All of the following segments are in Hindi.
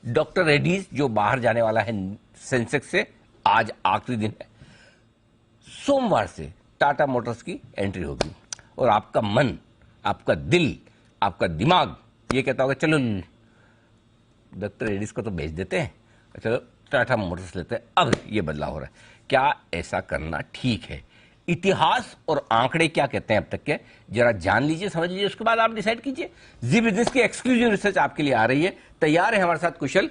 डॉक्टर रेड्डीज जो बाहर जाने वाला है सेंसेक्स से, आज आखिरी दिन है। सोमवार से टाटा मोटर्स की एंट्री होगी और आपका मन, आपका दिल, आपका दिमाग ये कहता होगा चलो डॉक्टर रेड्डीज को तो भेज देते हैं, चलो टाटा मोटर्स लेते हैं। अब ये बदलाव हो रहा है। क्या ऐसा करना ठीक है? इतिहास और आंकड़े क्या कहते हैं अब तक के, जरा जान लीजिए, समझ लीजिए, उसके बाद आप डिसाइड कीजिए। जी बिजनेस की एक्सक्लूसिव रिसर्च आपके लिए आ रही है। तैयार है हमारे साथ कुशल।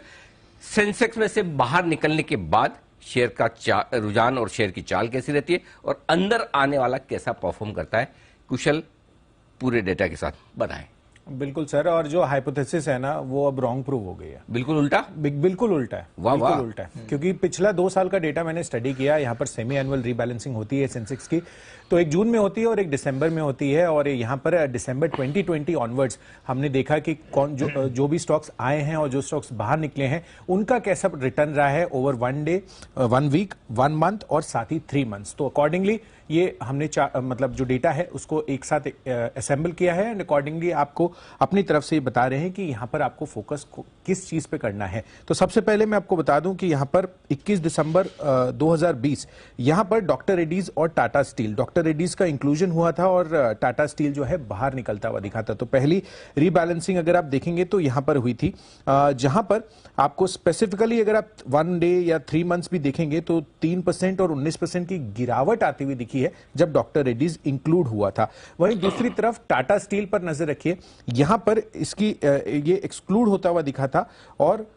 सेंसेक्स में से बाहर निकलने के बाद शेयर का रुझान और शेयर की चाल कैसी रहती है और अंदर आने वाला कैसा परफॉर्म करता है, कुशल पूरे डेटा के साथ बताएं। बिल्कुल सर, और जो हाइपोथेसिस है ना वो अब रॉन्ग प्रूव हो गई है। बिल्कुल उल्टा, बिल्कुल उल्टा है। बिल्कुल उल्टा है, क्योंकि पिछला 2 साल का डेटा मैंने स्टडी किया। यहाँ पर सेमी एनुअल रीबैलेंसिंग होती है सेंसेक्स की, तो एक जून में होती है और एक दिसंबर में होती है। और यहाँ पर दिसंबर 2020 ऑनवर्ड्स हमने देखा कि कौन जो भी स्टॉक्स आए हैं और जो स्टॉक्स बाहर निकले हैं उनका कैसा रिटर्न रहा है ओवर 1 डे, 1 वीक, 1 मंथ और साथ ही 3 मंथ्स। तो अकॉर्डिंगली ये हमने मतलब जो डेटा है उसको एक साथ असेंबल किया है एंड अकॉर्डिंगली आपको अपनी तरफ से बता रहे हैं कि यहाँ पर आपको फोकस किस चीज पे करना है। तो सबसे पहले मैं आपको बता दूं कि यहाँ पर 21 दिसंबर 2020 यहाँ पर डॉक्टर रेड्डीज और टाटा स्टील, डॉक्टर रेड्डीज का इंक्लूजन हुआ था और टाटा स्टील जो है बाहर निकलता हुआ दिखा था। तो पहली रीबैलेंसिंग अगर आप देखेंगे तो यहाँ पर हुई थी, जहां पर आपको स्पेसिफिकली अगर आप 1 डे या 3 मंथ्स भी देखेंगे तो 3% और 19% की गिरावट आती हुई दिखी है जब डॉक्टर रेड्डीज इंक्लूड हुआ था। वहीं दूसरी तरफ टाटा स्टील पर नजर रखिए, यहां पर इसकी ये एक्सक्लूड होता हुआ दिखा था। और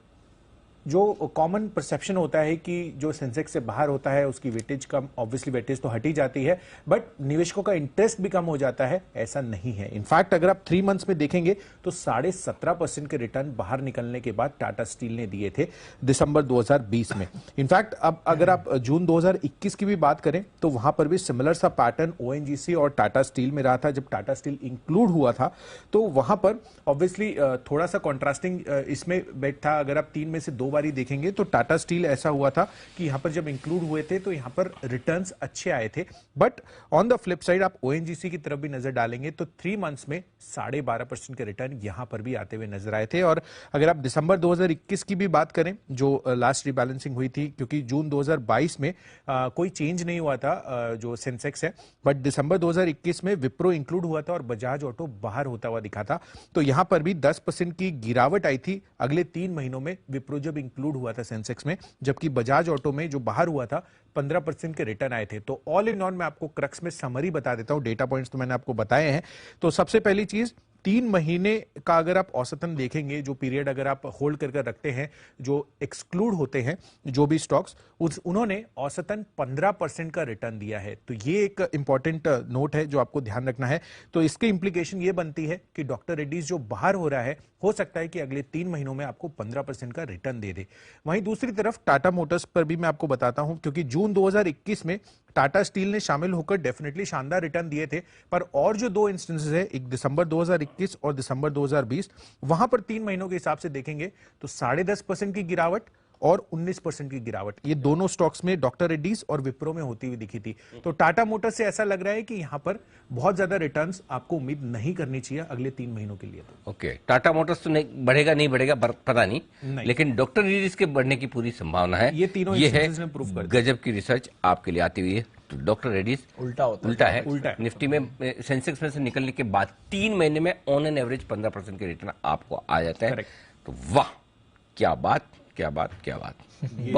जो कॉमन परसेप्शन होता है कि जो सेंसेक्स से बाहर होता है उसकी वेटेज कम, ऑब्वियसली वेटेज तो हट ही जाती है, बट निवेशकों का इंटरेस्ट भी कम हो जाता है, ऐसा नहीं है। इनफैक्ट अगर आप 3 मंथ्स में देखेंगे तो 17.5% के रिटर्न बाहर निकलने के बाद टाटा स्टील ने दिए थे दिसंबर 2020 में। इनफैक्ट अब अगर आप जून 2021 की भी बात करें तो वहां पर भी सिमिलर सा पैटर्न ओएनजीसी और टाटा स्टील में रहा था। जब टाटा स्टील इंक्लूड हुआ था तो वहां पर ऑब्वियसली थोड़ा सा कॉन्ट्रास्टिंग इसमें बैठ था। अगर आप 3 में से 2 बारी देखेंगे तो टाटा स्टील ऐसा हुआ था कि यहां पर जब इंक्लूड हुए थे तो यहां पर रिटर्न्स अच्छे आए थे, but on the flip side आप ओएनजीसी की तरफ भी नजर डालेंगे तो 3 मंथ्स में 12.5% के रिटर्न यहां पर भी आते हुए नजर आए थे। और अगर आप दिसंबर 2021 की भी बात करें जो लास्ट रिबैलेंसिंग हुई थी, क्योंकि जून 2022 में कोई चेंज नहीं हुआ था जो सेंसेक्स है, बट दिसंबर 2021 में विप्रो इंक्लूड हुआ था और बजाज ऑटो बाहर होता हुआ दिखा था। तो यहां पर भी 10% की गिरावट आई थी अगले 3 महीनों में विप्रो जब इंक्लूड हुआ था सेंसेक्स में, जबकि बजाज ऑटो में जो बाहर हुआ था 15% के रिटर्न आए थे। तो ऑल इन ऑल मैं आपको क्रक्स में समरी बता देता हूं, डेटा पॉइंट्स तो मैंने आपको बताए हैं। तो सबसे पहली चीज, 3 महीने का अगर आप औसतन देखेंगे, जो पीरियड अगर आप होल्ड कर रखते हैं, जो एक्सक्लूड होते हैं जो भी स्टॉक्स, उन्होंने औसतन 15% का रिटर्न दिया है। तो ये एक इंपॉर्टेंट नोट है जो आपको ध्यान रखना है। तो इसके इंप्लीकेशन ये बनती है कि डॉक्टर रेड्डीज जो बाहर हो रहा है, हो सकता है कि अगले 3 महीनों में आपको 15% का रिटर्न दे दे। वहीं दूसरी तरफ टाटा मोटर्स पर भी मैं आपको बताता हूं, क्योंकि जून 2021 में टाटा स्टील ने शामिल होकर डेफिनेटली शानदार रिटर्न दिए थे, पर और जो 2 इंस्टेंसेस है, एक दिसंबर 2021 और दिसंबर 2020, वहां पर 3 महीनों के हिसाब से देखेंगे तो 10.5% की गिरावट और 19% की गिरावट, ये दोनों स्टॉक्स में डॉक्टर रेड्डीज और विप्रो में होती हुई दिखी थी। तो टाटा मोटर्स से ऐसा लग रहा है कि यहां पर बहुत ज्यादा रिटर्न्स आपको उम्मीद नहीं करनी चाहिए अगले 3 महीनों के लिए। तो ओके, टाटा मोटर्स तो नहीं बढ़ेगा, नहीं बढ़ेगा पता नहीं, लेकिन डॉक्टर रेड्डीज के बढ़ने की पूरी संभावना है। ये तीनों इंस्टेंसेस ने प्रूव कर दिया। गजब की रिसर्च आपके लिए आती हुई है। तो डॉक्टर रेड्डीज उल्टा है। निफ्टी में सेंसेक्स में से निकलने के बाद 3 महीने में ऑन एन एवरेज 15% के रिटर्न आपको आ जाते हैं। तो वाह, क्या बात, क्या बात, क्या बात।